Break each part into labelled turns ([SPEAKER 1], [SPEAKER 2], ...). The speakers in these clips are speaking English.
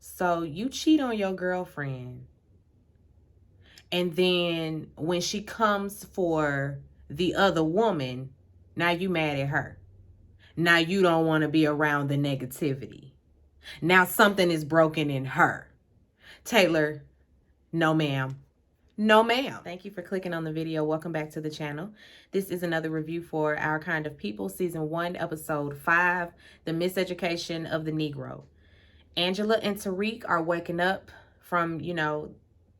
[SPEAKER 1] So you cheat on your girlfriend, and then when she comes for the other woman, now you mad at her. Now you don't want to be around the negativity. Now something is broken in her. Taylor, no ma'am. No ma'am. Thank you for clicking on the video. Welcome back to the channel. This is another review for Our Kind of People, Season 1, Episode 5, The Miseducation of the Negro. Angela and Tariq are waking up from,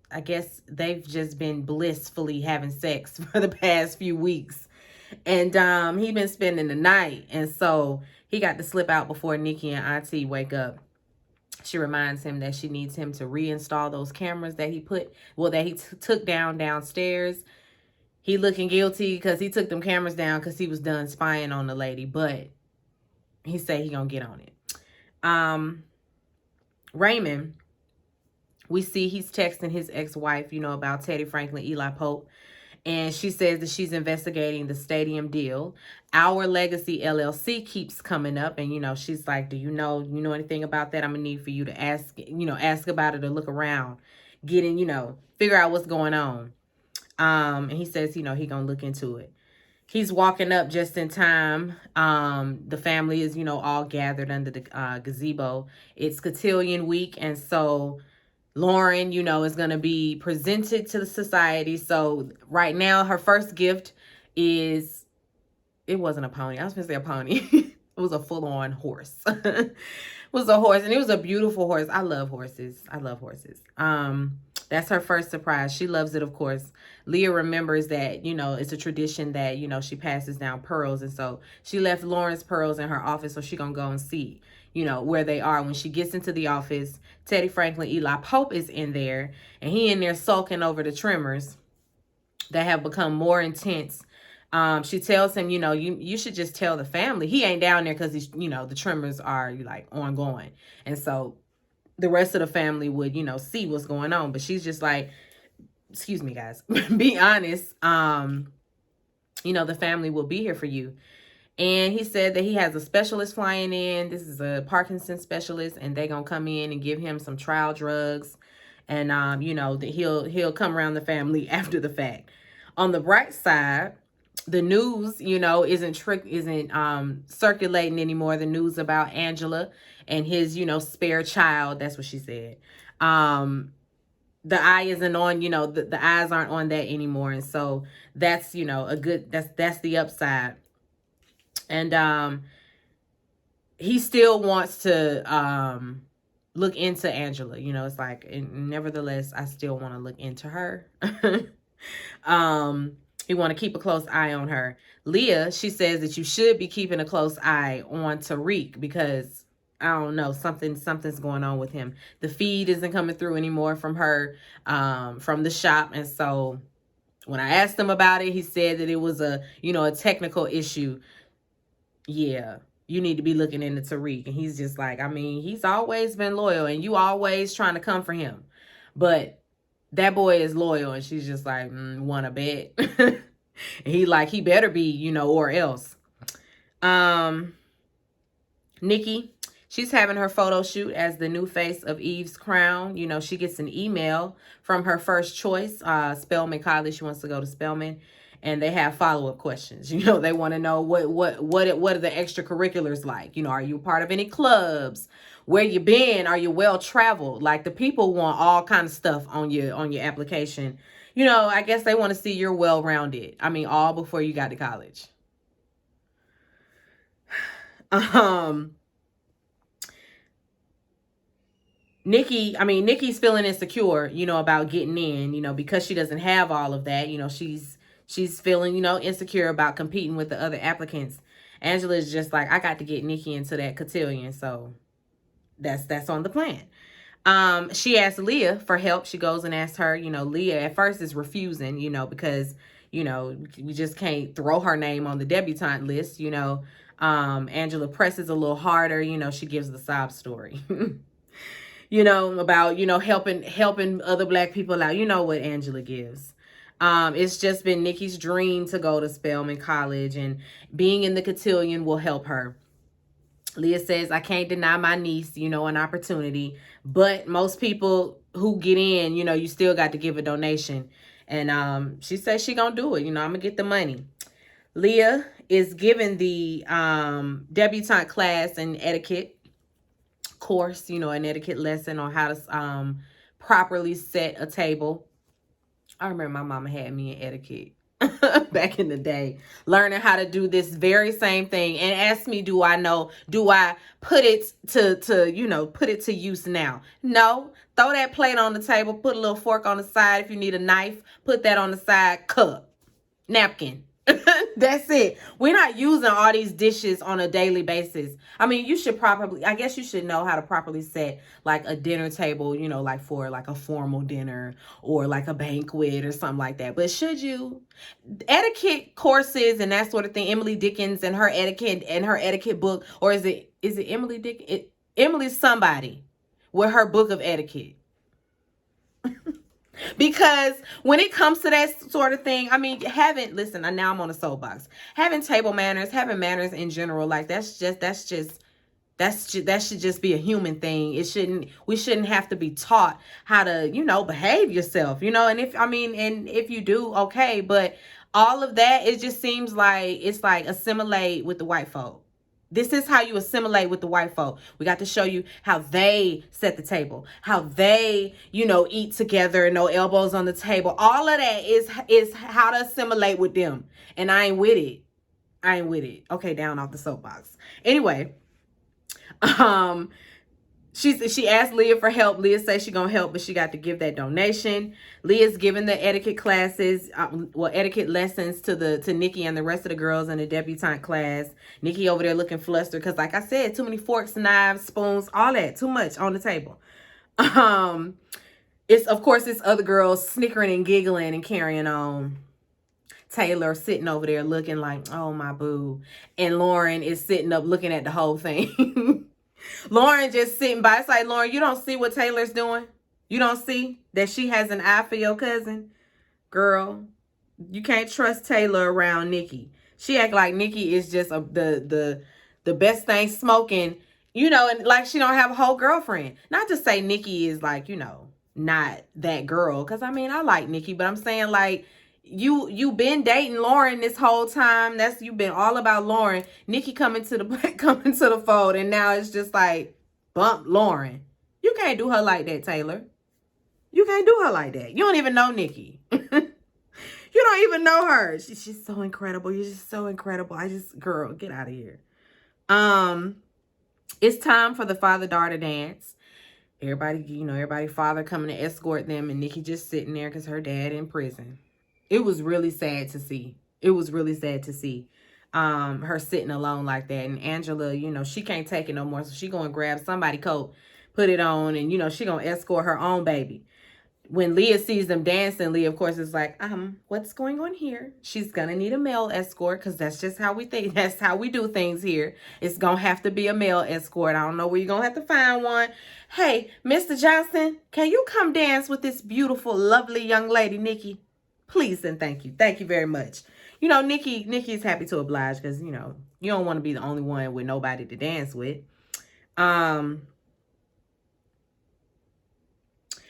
[SPEAKER 1] I guess they've just been blissfully having sex for the past few weeks. And he been spending the night. And so he got to slip out before Nikki and Auntie wake up. She reminds him that she needs him to reinstall those cameras that he took downstairs. He looking guilty because he took them cameras down because he was done spying on the lady. But he said he gonna get on it. Raymond, we see he's texting his ex-wife, about Teddy Franklin, Eli Pope. And she says that she's investigating the stadium deal. Our Legacy LLC keeps coming up. And, she's like, do you know anything about that? I'm going to need for you to ask about it or look around. Get in, figure out what's going on. And he says, he going to look into it. He's walking up just in time. The family is, all gathered under the gazebo. It's Cotillion Week. And so Lauren, is going to be presented to the society. So right now, her first gift is, it wasn't a pony. I was going to say a pony. It was a full-on horse. It was a horse, and it was a beautiful horse. I love horses. That's her first surprise. She loves it, of course. Leah remembers that, it's a tradition that, she passes down pearls. And so she left Lauren's pearls in her office, so she going to go and see, where they are. When she gets into the office, Teddy Franklin, Eli Pope is in there, and he in there sulking over the tremors that have become more intense. She tells him, you should just tell the family. He ain't down there because, the tremors are like ongoing. And so the rest of the family would, see what's going on. But she's just like, excuse me, guys, be honest. The family will be here for you. And he said that he has a specialist flying in. This is a Parkinson's specialist, and they're going to come in and give him some trial drugs. And, that he'll come around the family after the fact. On the bright side, the news, isn't circulating anymore. The news about Angela and his, spare child. That's what she said. The eye isn't on, the eyes aren't on that anymore. And so that's, that's the upside. And he still wants to look into Angela. It's like, nevertheless, I still want to look into her. He want to keep a close eye on her. Leah, she says that you should be keeping a close eye on Tariq because, I don't know, something's going on with him. The feed isn't coming through anymore from her, from the shop. And so when I asked him about it, he said that it was a technical issue. Yeah, you need to be looking into Tariq. And he's just like, he's always been loyal and you always trying to come for him. But that boy is loyal. And she's just like, wanna bet? And he better be, or else. Nikki, she's having her photo shoot as the new face of Eve's Crown. She gets an email from her first choice, Spelman College. She wants to go to Spelman. And they have follow-up questions. They want to know what are the extracurriculars like? Are you part of any clubs? Where you been? Are you well-traveled? Like, the people want all kind of stuff on your application. I guess they want to see you're well-rounded. All before you got to college. Nikki's feeling insecure, about getting in, because she doesn't have all of that. She's feeling, insecure about competing with the other applicants. Angela is just like, I got to get Nikki into that cotillion. So that's on the plan. She asked Leah for help. She goes and asks her, Leah at first is refusing, because, you just can't throw her name on the debutante list. Angela presses a little harder. She gives the sob story. About, helping other Black people out. What Angela gives. It's just been Nikki's dream to go to Spelman College, and being in the cotillion will help her. Leah says, I can't deny my niece, an opportunity. But most people who get in, you still got to give a donation. And she says she gonna do it. I'm gonna get the money. Leah is giving the debutante class an etiquette course, an etiquette lesson on how to properly set a table. I remember my mama had me in etiquette back in the day, learning how to do this very same thing, and asked me, do I put it put it to use now? No. Throw that plate on the table, put a little fork on the side. If you need a knife, put that on the side. Cup, napkin. That's it. We're not using all these dishes on a daily basis. I mean, I guess you should know how to properly set like a dinner table, like for like a formal dinner or like a banquet or something like that. But should you? Etiquette courses and that sort of thing. Emily Dickens and her etiquette book, or is it Emily Dickens? Emily somebody with her book of etiquette. Because when it comes to that sort of thing, I mean, now I'm on a soapbox. Having table manners, having manners in general, like that should just be a human thing. We shouldn't have to be taught how to, behave yourself, and if you do, okay, but all of that, it just seems like it's like assimilate with the white folk. This is how you assimilate with the white folk. We got to show you how they set the table, how they, eat together, no elbows on the table. All of that is how to assimilate with them. And I ain't with it. Okay, down off the soapbox. Anyway, she asked Leah for help. Leah says she gonna help, but she got to give that donation. Leah's giving the etiquette classes, etiquette lessons to Nikki and the rest of the girls in the debutante class. Nikki over there looking flustered because, like I said, too many forks, knives, spoons, all that, too much on the table. It's of course it's other girls snickering and giggling and carrying on. Taylor sitting over there looking like, oh my boo, and Lauren is sitting up looking at the whole thing. Lauren just sitting by. It's like, Lauren, you don't see what Taylor's doing? You don't see that she has an eye for your cousin? Girl, you can't trust Taylor around Nikki. She act like Nikki is just the best thing smoking, and like she don't have a whole girlfriend. Not to say Nikki is like, not that girl. Because, I like Nikki, but I'm saying like, you been dating Lauren this whole time. You've been all about Lauren. Nikki coming to the fold, and now it's just like bump Lauren. You can't do her like that, Taylor. You can't do her like that. You don't even know Nikki. You don't even know her. She's just so incredible. You're just so incredible. Girl, get out of here. It's time for the father-daughter dance. Everybody father coming to escort them, and Nikki just sitting there because her dad in prison. It was really sad to see. Her sitting alone like that. And Angela, she can't take it no more. So she going to grab somebody's coat, put it on, and, she going to escort her own baby. When Leah sees them dancing, Leah, of course, is like, what's going on here? She's going to need a male escort because that's just how we think. That's how we do things here. It's going to have to be a male escort. I don't know where you're going to have to find one. Hey, Mr. Johnson, can you come dance with this beautiful, lovely young lady, Nikki? Please and thank you. Thank you very much. Nikki is happy to oblige because, you don't want to be the only one with nobody to dance with.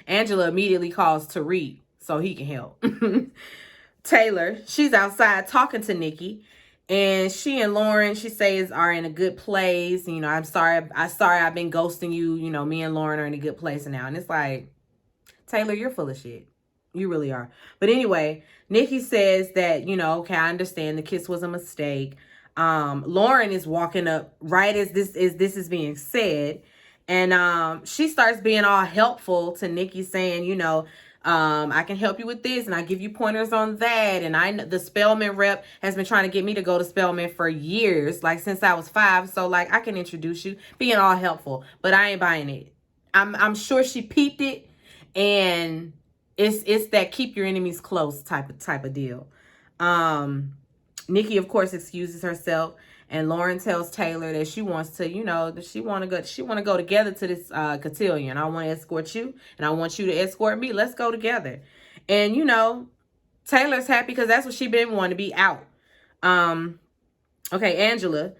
[SPEAKER 1] Angela immediately calls Tariq so he can help. Taylor, she's outside talking to Nikki. And she and Lauren, she says, are in a good place. I'm sorry I've been ghosting you. Me and Lauren are in a good place now. And it's like, Taylor, you're full of shit. You really are. But anyway, Nikki says that, okay, I understand the kiss was a mistake. Lauren is walking up right as this is being said. And she starts being all helpful to Nikki, saying, I can help you with this and I give you pointers on that. And the Spelman rep has been trying to get me to go to Spelman for years, like since I was 5. So like I can introduce you, being all helpful, but I ain't buying it. I'm sure she peeped it, and it's that keep your enemies close type of deal. Nikki, of course, excuses herself, and Lauren tells Taylor that she wants to, that she want to go together to this cotillion. I want to escort you, and I want you to escort me. Let's go together. And Taylor's happy because that's what she been wanting, to be out. Okay, Angela,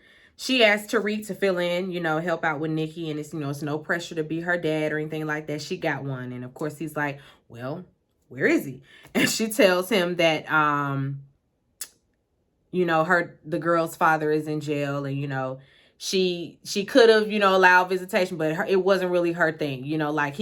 [SPEAKER 1] she asked Tariq to fill in, help out with Nikki, and it's no pressure to be her dad or anything like that. She got one, and of course he's like, well, where is he? And she tells him that the girl's father is in jail, and she could have allowed visitation, but it wasn't really her thing. Like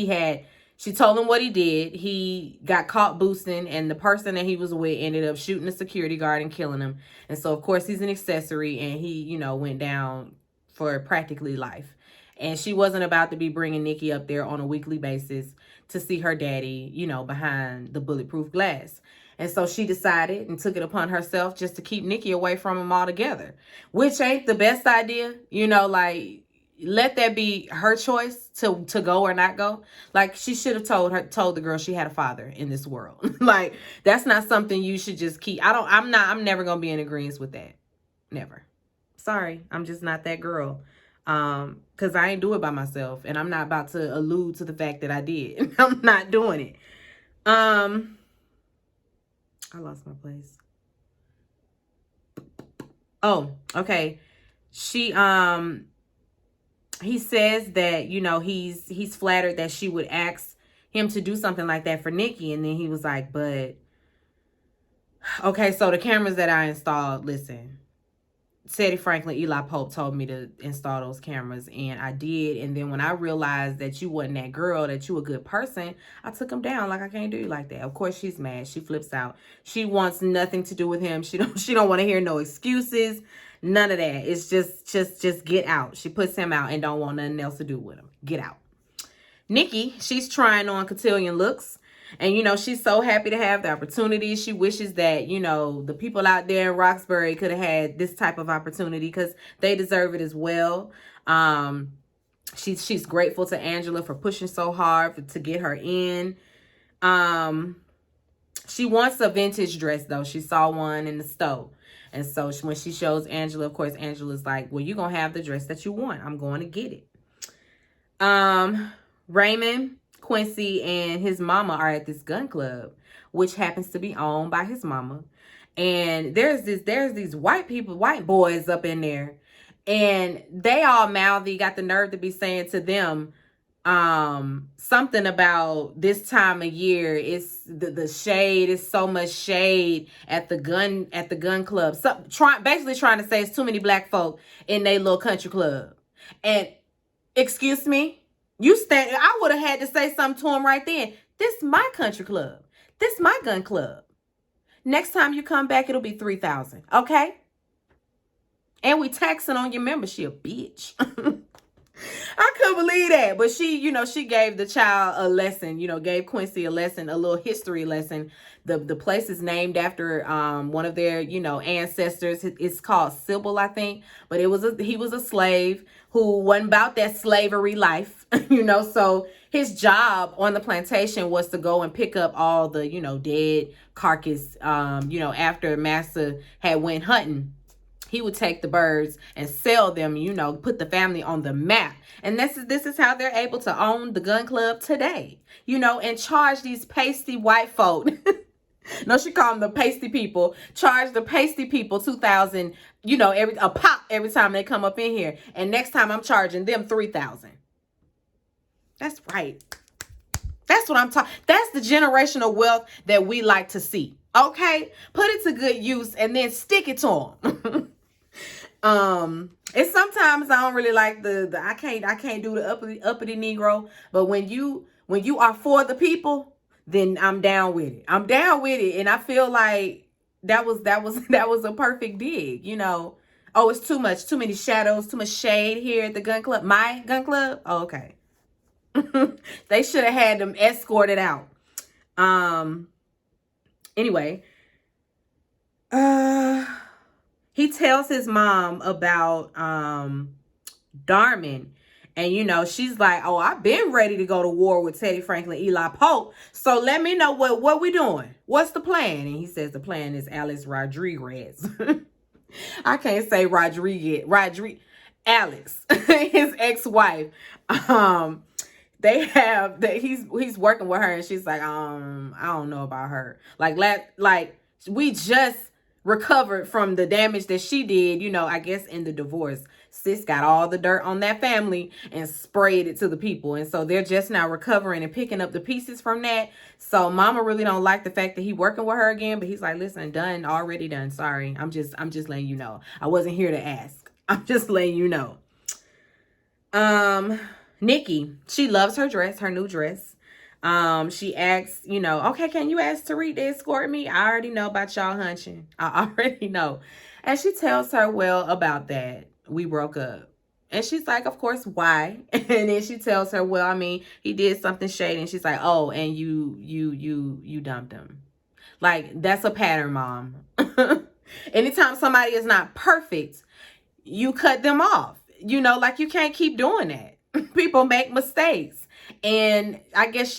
[SPEAKER 1] she told him what he did. He got caught boosting, and the person that he was with ended up shooting the security guard and killing him. And so of course he's an accessory, and he went down for practically life. And she wasn't about to be bringing Nikki up there on a weekly basis to see her daddy behind the bulletproof glass. And so she decided and took it upon herself just to keep Nikki away from him altogether, which ain't the best idea. Like, let that be her choice to go or not go. Like, she should have told the girl she had a father in this world. Like, that's not something you should just keep. I'm never going to be in agreement with that. Never. Sorry. I'm just not that girl. Cause I ain't do it by myself, and I'm not about to allude to the fact that I did. I'm not doing it. I lost my place. Oh, okay. He says that, he's flattered that she would ask him to do something like that for Nikki. And then he was like, but, okay, so the cameras that I installed, listen, Teddy Franklin, Eli Pope told me to install those cameras, and I did. And then when I realized that you wasn't that girl, that you a good person, I took them down. Like, I can't do you like that. Of course, she's mad. She flips out. She wants nothing to do with him. She don't want to hear no excuses. None of that. It's just get out. She puts him out and don't want nothing else to do with him. Get out. Nikki, she's trying on cotillion looks. And, she's so happy to have the opportunity. She wishes that, the people out there in Roxbury could have had this type of opportunity because they deserve it as well. She's grateful to Angela for pushing so hard to get her in. She wants a vintage dress, though. She saw one in the store. And so when she shows Angela, of course, Angela's like, well, you're going to have the dress that you want. I'm going to get it. Raymond, Quincy, and his mama are at this gun club, which happens to be owned by his mama. And there's these white boys up in there, and they all mouthy, got the nerve to be saying to them something about this time of year. It's the shade is so much shade at the gun club. So basically trying to say it's too many black folk in their little country club. And excuse me, I would have had to say something to him right then. This my country club. This my gun club. Next time you come back, it'll be $3,000. Okay? And we taxing on your membership, bitch. I couldn't believe that. But she gave the child a lesson, gave Quincy a lesson, a little history lesson. The place is named after one of their, ancestors. It's called Sybil, I think. But he was a slave who wasn't about that slavery life, so his job on the plantation was to go and pick up all the, dead carcass, after master had went hunting. He would take the birds and sell them, put the family on the map. And this is how they're able to own the gun club today, and charge these pasty white folk. No, she called them the pasty people. Charge the pasty people $2,000, a pop every time they come up in here. And next time I'm charging them $3,000. That's right. That's what I'm talking. That's the generational wealth that we like to see. Okay, put it to good use and then stick it to them. It's sometimes I don't really like the I can't do the uppity Negro, but when you are for the people, then I'm down with it. I'm down with it, and I feel like that was a perfect dig. Oh, it's too many shadows, too much shade here at the gun club. My gun club. Oh, okay. They should have had them escorted out. Anyway, he tells his mom about Darman. And, she's like, oh, I've been ready to go to war with Teddy Franklin, Eli Pope. So let me know what we doing. What's the plan? And he says the plan is Alice Rodriguez. I can't say Rodriguez. Alex, his ex-wife. He's working with her, and she's like, I don't know about her. Like we just recovered from the damage that she did, I guess in the divorce. sis got all the dirt on that family and sprayed it to the people. And so they're just now recovering and picking up the pieces from that. So mama really don't like the fact that he working with her again, but he's like, listen, done, already done. Sorry. I'm just letting you know. I wasn't here to ask. I'm just letting you know. Nikki, she loves her dress, her new dress. She asks, okay, can you ask Tariq to escort me? I already know about y'all hunching. I already know. And she tells her, well, about that. We broke up. And she's like, of course, why? And then she tells her, well, I mean, he did something shady. And she's like, oh, and you dumped him. Like, that's a pattern, mom. Anytime somebody is not perfect, you cut them off. Like, you can't keep doing that. People make mistakes. And I guess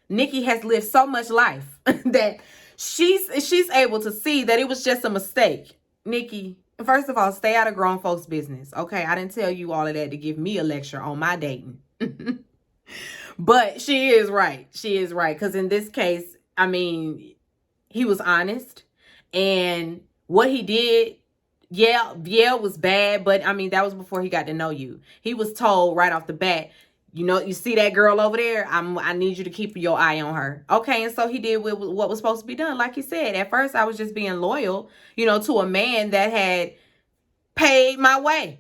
[SPEAKER 1] Nikki has lived so much life that she's able to see that it was just a mistake. Nikki, first of all, stay out of grown folks' business. Okay, I didn't tell you all of that to give me a lecture on my dating. But she is right. She is right. Because in this case, I mean, he was honest. And what he did, yeah, was bad. But I mean, that was before he got to know you. He was told right off the bat, you see that girl over there? I need you to keep your eye on her. Okay, and so he did what was supposed to be done. Like he said, at first I was just being loyal, to a man that had paid my way.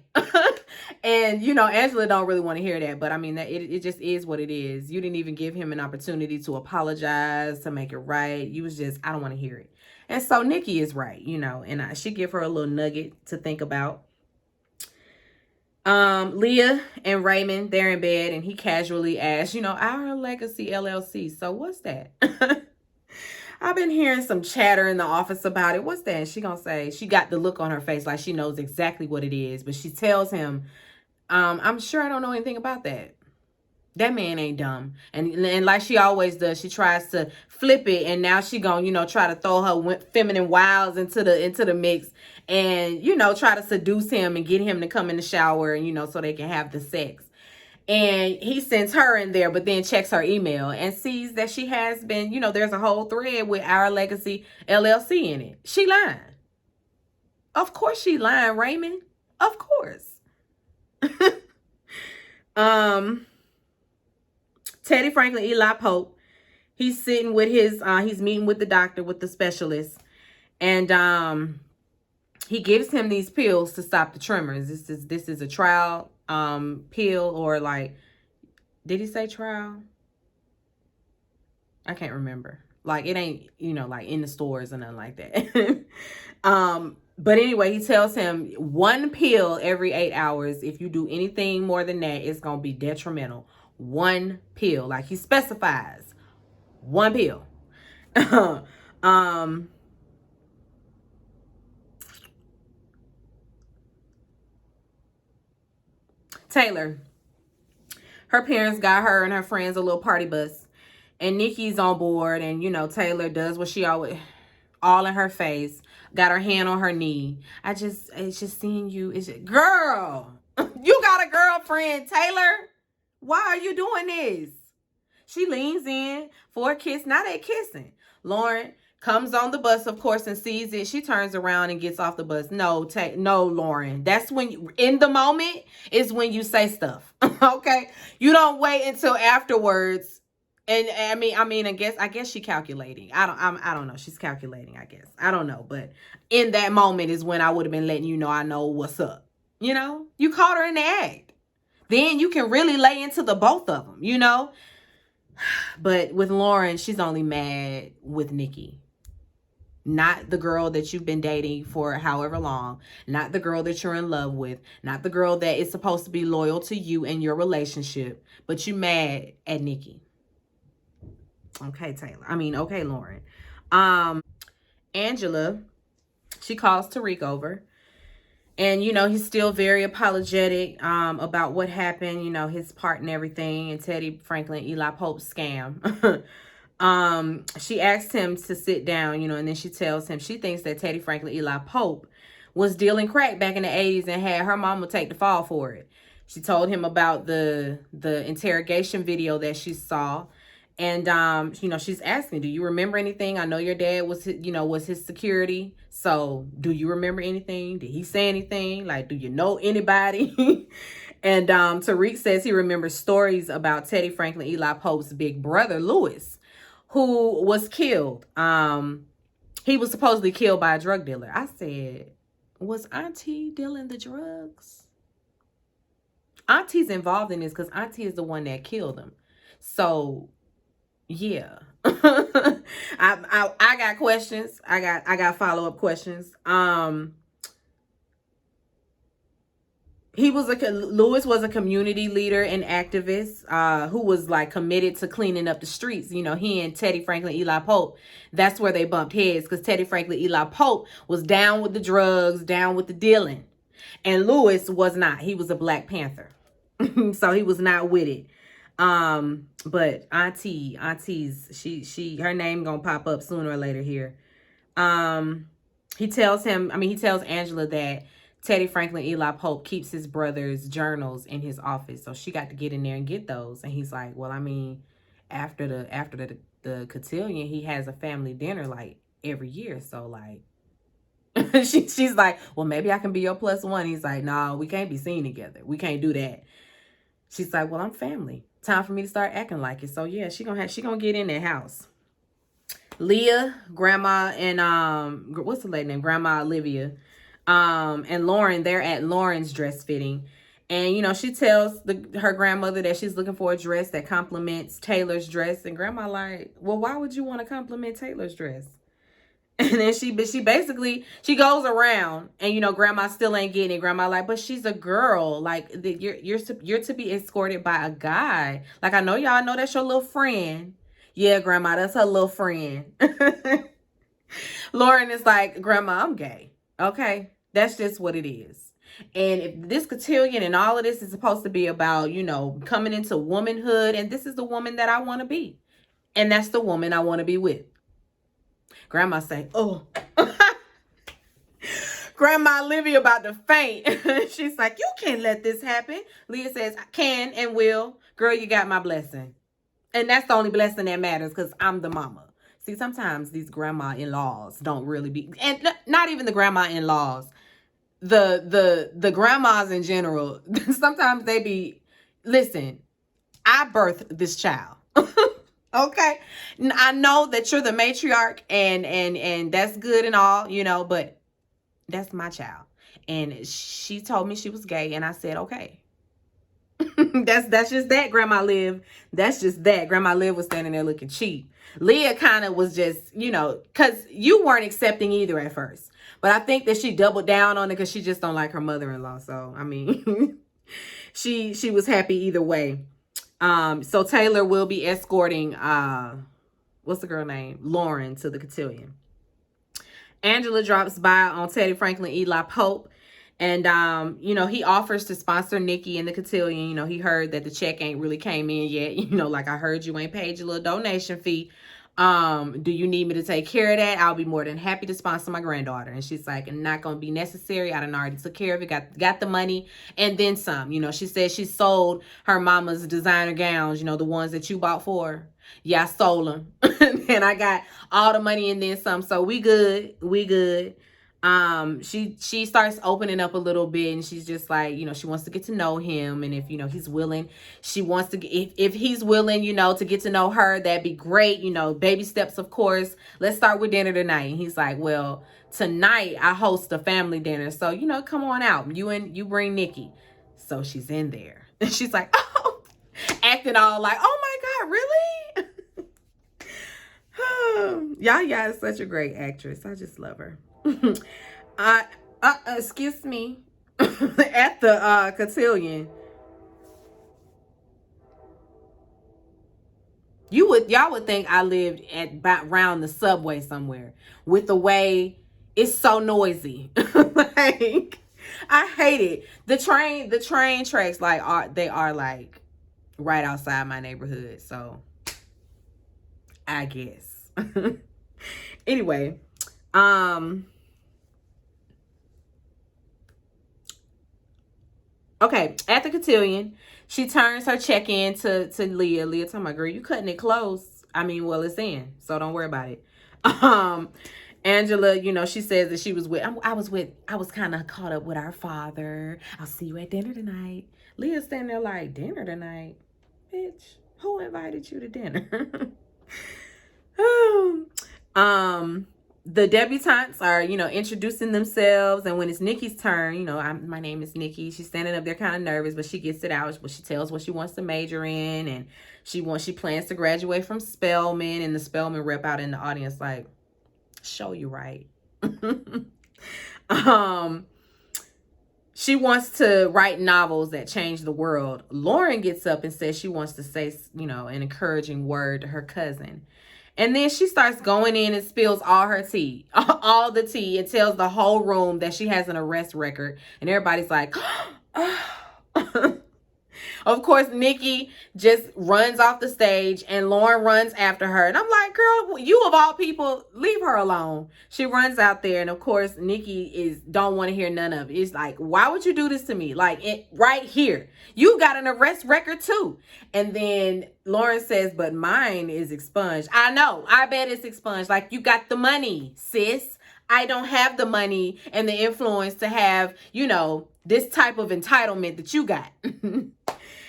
[SPEAKER 1] And, Angela don't really want to hear that. But I mean, that it just is what it is. You didn't even give him an opportunity to apologize, to make it right. You was just, I don't want to hear it. And so Nikki is right, and she give her a little nugget to think about. Leah and Raymond, they're in bed, and he casually asks, our legacy LLC. So what's that? I've been hearing some chatter in the office about it. What's that? And she gonna say, she got the look on her face like she knows exactly what it is. But she tells him, I'm sure I don't know anything about that. That man ain't dumb. And like she always does, she tries to flip it, and now she gonna, try to throw her feminine wiles into the mix, and, try to seduce him and get him to come in the shower, and, so they can have the sex. And he sends her in there, but then checks her email and sees that she has been, there's a whole thread with Our Legacy LLC in it. She lying. Of course she lying, Raymond. Of course. Teddy Franklin, Eli Pope, he's sitting with he's meeting with the doctor, with the specialist. And he gives him these pills to stop the tremors. This is a trial pill, or like, did he say trial? I can't remember. Like, it ain't, like in the stores or nothing like that. But anyway, he tells him 1 pill every 8 hours. If you do anything more than that, it's going to be detrimental. 1 pill. Like, he specifies 1 pill. Taylor, her parents got her and her friends a little party bus, and Nikki's on board, and Taylor does what she always, all in her face, got her hand on her knee. It's just seeing you. Girl, you got a girlfriend, Taylor. Why are you doing this? She leans in for a kiss. Now they kissing. Lauren comes on the bus, of course, and sees it. She turns around and gets off the bus. No, Lauren. That's when in the moment is when you say stuff. Okay, you don't wait until afterwards. And I mean, I guess she's calculating. I don't know. She's calculating, I guess. I don't know, but in that moment is when I would have been letting you know I know what's up. You caught her in the act. Then you can really lay into the both of them. But with Lauren, she's only mad with Nikki. Not the girl that you've been dating for however long. Not the girl that you're in love with. Not the girl that is supposed to be loyal to you and your relationship. But you mad at Nikki. Okay, Taylor. Okay, Lauren. Angela, she calls Tariq over. And, he's still very apologetic about what happened, his part and everything, and Teddy Franklin, Eli Pope's scam. She asked him to sit down, and then she tells him she thinks that Teddy Franklin, Eli Pope was dealing crack back in the 80s and had her mama take the fall for it. She told him about the interrogation video that she saw. And she's asking, do you remember anything? I know your dad was was his security. So do you remember anything? Did he say anything? Like, do you know anybody? And Tariq says he remembers stories about Teddy Franklin Eli Pope's big brother, Lewis, who was killed. He was supposedly killed by a drug dealer. I said, was Auntie dealing the drugs? Auntie's involved in this because Auntie is the one that killed him. So, yeah. I got questions. I got follow-up questions. Lewis was a community leader and activist who was like committed to cleaning up the streets. He and Teddy Franklin Eli Pope, that's where they bumped heads, because Teddy Franklin Eli Pope was down with the drugs, down with the dealing. And Lewis was not. He was a Black Panther. So he was not with it. But Auntie's, her name gonna pop up sooner or later here. He tells Angela that Teddy Franklin Eli Pope keeps his brother's journals in his office. So she got to get in there and get those. And he's like, well, after the cotillion, he has a family dinner like every year. So like, she's like, well, maybe I can be your +1. He's like, no, we can't be seen together. We can't do that. She's like, well, I'm family. Time for me to start acting like it. So yeah, she gonna get in that house. Leah, Grandma, and what's the lady name? Grandma Olivia, and Lauren, they're at Lauren's dress fitting. And she tells her grandmother that she's looking for a dress that complements Taylor's dress. And Grandma like, well, why would you want to compliment Taylor's dress? And then she basically goes around, and Grandma still ain't getting it. Grandma like, but she's a girl. Like, you're to be escorted by a guy. Like, I know y'all know that's your little friend. Yeah, Grandma, that's her little friend. Lauren is like, Grandma, I'm gay. Okay, that's just what it is. And if this cotillion and all of this is supposed to be about coming into womanhood, and this is the woman that I want to be, and that's the woman I want to be with. Grandma say, oh. Grandma Olivia about to faint. She's like, you can't let this happen. Leah says, I can and will. Girl, you got my blessing. And that's the only blessing that matters, because I'm the mama. See, sometimes these grandma-in-laws don't really be, and not even the grandma-in-laws, the grandmas in general, sometimes they be, listen, I birthed this child. Okay, I know that you're the matriarch, and that's good and all, but that's my child. And she told me she was gay, and I said, okay. That's just that, Grandma Liv. That's just that. Grandma Liv was standing there looking cheap. Leah kind of was just, because you weren't accepting either at first. But I think that she doubled down on it because she just don't like her mother-in-law. So, she was happy either way. So Taylor will be escorting, what's the girl name? Lauren, to the cotillion. Angela drops by on Teddy Franklin Eli Pope. And, he offers to sponsor Nikki in the cotillion. He heard that the check ain't really came in yet. Like, I heard you ain't paid your little donation fee. Do you need me to take care of that? I'll be more than happy to sponsor my granddaughter. And she's like, not going to be necessary. I done already took care of it. Got the money and then some. She said she sold her mama's designer gowns, the ones that you bought for her. Yeah, I sold them. And I got all the money and then some. So we good. We good. She starts opening up a little bit, and she's just like, she wants to get to know him, and if he's willing, she wants to if he's willing, to get to know her, that'd be great. Baby steps, of course. Let's start with dinner tonight. And he's like, well, tonight I host a family dinner, so come on out, you bring Nikki. So she's in there, and she's like, oh, acting all like, oh my God, really? Yaya is such a great actress. I just love her. Excuse me. At the cotillion, y'all would think I lived around the subway somewhere, with the way it's so noisy. Like, I hate it. The train tracks are like right outside my neighborhood, so I guess. Anyway, so I, Okay, at the cotillion, she turns her check in to Leah. Leah talking about, girl, you cutting it close. I mean, well, it's in, so don't worry about it. Um, Angela, she says that she was with, I was kind of caught up with our father. I'll see you at dinner tonight. Leah's standing there like, dinner tonight? Bitch, who invited you to dinner? The debutantes are, introducing themselves, and when it's Nikki's turn, my name is Nikki. She's standing up there kind of nervous, but she gets it out. But she tells what she wants to major in, and she plans to graduate from Spelman, and the Spelman rep out in the audience like, show you right. She wants to write novels that change the world. Lauren gets up and says she wants to say, an encouraging word to her cousin. And then she starts going in and spills all her tea, all the tea, and tells the whole room that she has an arrest record. And everybody's like, Of course, Nikki just runs off the stage and Lauren runs after her. And I'm like, girl, you of all people, leave her alone. She runs out there. And of course, Nikki don't want to hear none of it. It's like, why would you do this to me? Like, right here. You got an arrest record too. And then Lauren says, but mine is expunged. I know. I bet it's expunged. Like, you got the money, sis. I don't have the money and the influence to have, this type of entitlement that you got.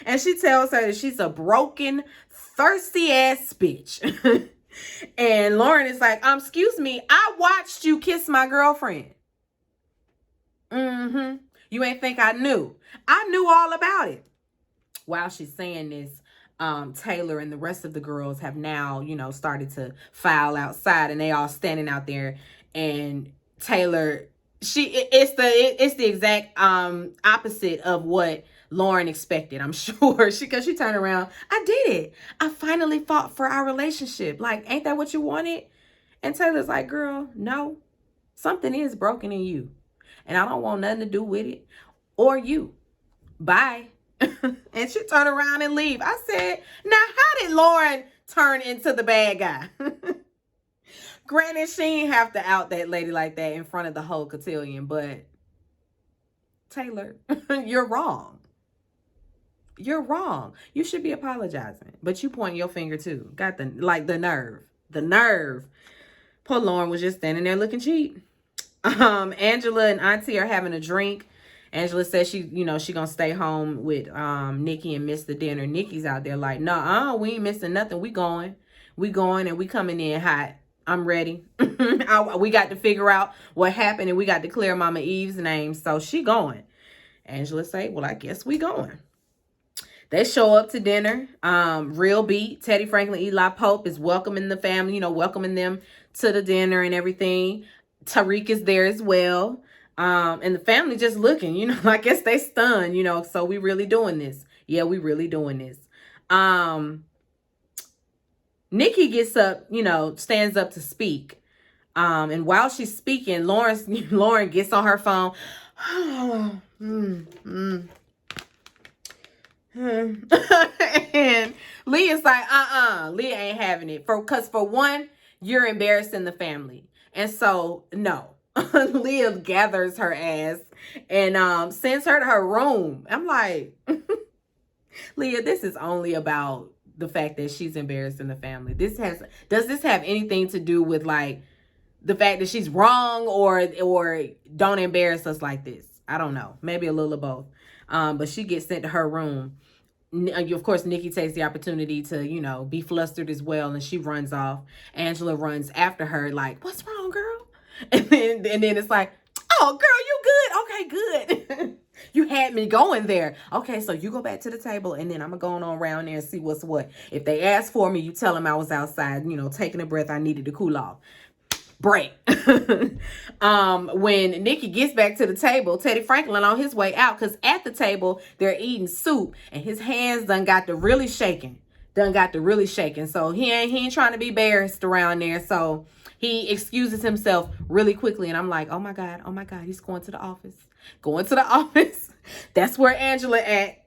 [SPEAKER 1] And she tells her that she's a broken, thirsty ass bitch. And Lauren is like, excuse me, I watched you kiss my girlfriend. You ain't think I knew. I knew all about it. While she's saying this, Taylor and the rest of the girls have now, started to file outside, and they all standing out there. And Taylor, it's the exact opposite of what Lauren expected, I'm sure. Because she turned around, I did it. I finally fought for our relationship. Like, ain't that what you wanted? And Taylor's like, girl, no. Something is broken in you. And I don't want nothing to do with it or you. Bye. And she turned around and leave. I said, now how did Lauren turn into the bad guy? Granted, she ain't have to out that lady like that in front of the whole cotillion, but Taylor, you're wrong. You're wrong. You should be apologizing, but you point your finger too. Got the nerve. The nerve. Poor Lauren was just standing there looking cheap. Angela and Auntie are having a drink. Angela says she gonna stay home with Nikki and miss the dinner. Nikki's out there like, no, we ain't missing nothing. We going and we coming in hot. I'm ready. We got to figure out what happened, and we got to clear Mama Eve's name. So she going. Angela say, well, I guess we going. They show up to dinner. Real beat. Teddy Franklin, Eli Pope is welcoming the family, welcoming them to the dinner and everything. Tariq is there as well. And the family just looking, I guess they stunned, so we really doing this. Yeah, we really doing this. Nikki gets up, stands up to speak. And while she's speaking, Lauren gets on her phone. And Leah's like, Leah ain't having it. Because for one, you're embarrassing the family. And so, no. Leah gathers her ass and sends her to her room. I'm like, Leah, this is only about the fact that she's embarrassing the family. Does this have anything to do with like the fact that she's wrong or don't embarrass us like this? I don't know. Maybe a little of both. But she gets sent to her room. Of course, Nikki takes the opportunity to, be flustered as well, and she runs off. Angela runs after her like, what's wrong, girl? And then it's like, oh, girl, you good? Okay, good. You had me going there. Okay, so you go back to the table, and then I'm going to go on around there and see what's what. If they ask for me, you tell them I was outside, taking a breath. I needed to cool off. Break. When Nikki gets back to the table, Teddy Franklin on his way out, because at the table, they're eating soup, and his hands done got to really shaking. So he ain't trying to be embarrassed around there. So he excuses himself really quickly. And I'm like, oh my God, he's going to the office. That's where Angela at.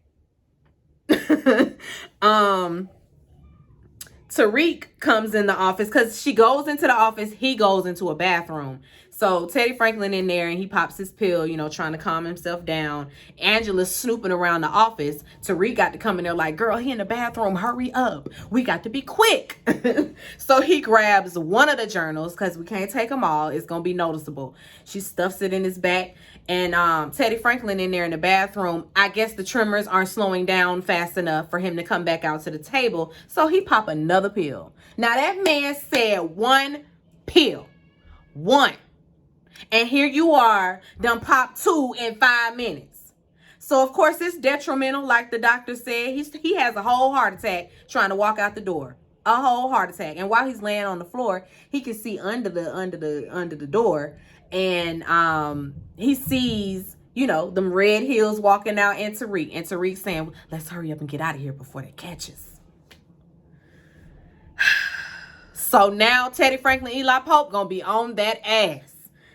[SPEAKER 1] Tariq comes in the office, because she goes into the office, he goes into a bathroom. So Teddy Franklin in there, and he pops his pill, you know, trying to calm himself down. Angela's snooping around the office. Tariq got to come in there like, girl, he in the bathroom, hurry up. We got to be quick. So he grabs one of the journals, because we can't take them all. It's going to be noticeable. She stuffs it in his back. And Teddy Franklin in there in the bathroom, I guess the tremors aren't slowing down fast enough for him to come back out to the table. So he pop another pill. Now that man said one pill. One. And here you are, done pop 2 in 5 minutes. So, of course, it's detrimental, like the doctor said. He has a whole heart attack trying to walk out the door. A whole heart attack. And while he's laying on the floor, he can see under the door. And he sees, you know, them red heels walking out, and Tariq saying, let's hurry up and get out of here before they catch us. So now Teddy Franklin, Eli Pope gonna be on that ass.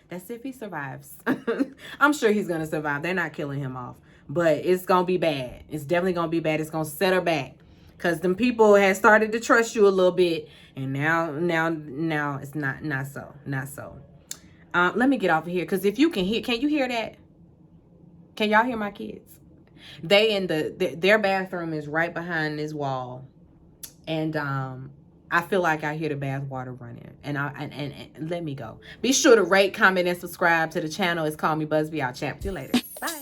[SPEAKER 1] That's if he survives. I'm sure he's gonna survive. They're not killing him off, but it's gonna be bad. It's definitely gonna be bad. It's gonna set her back, because them people had started to trust you a little bit, and now it's not so. Let me get off of here, because if you can you hear that? Can y'all hear my kids? They in their bathroom is right behind this wall, and I feel like I hear the bath water running, and let me go. Be sure to rate, comment, and subscribe to the channel. It's Call Me Busby. I'll chat with you later. Bye.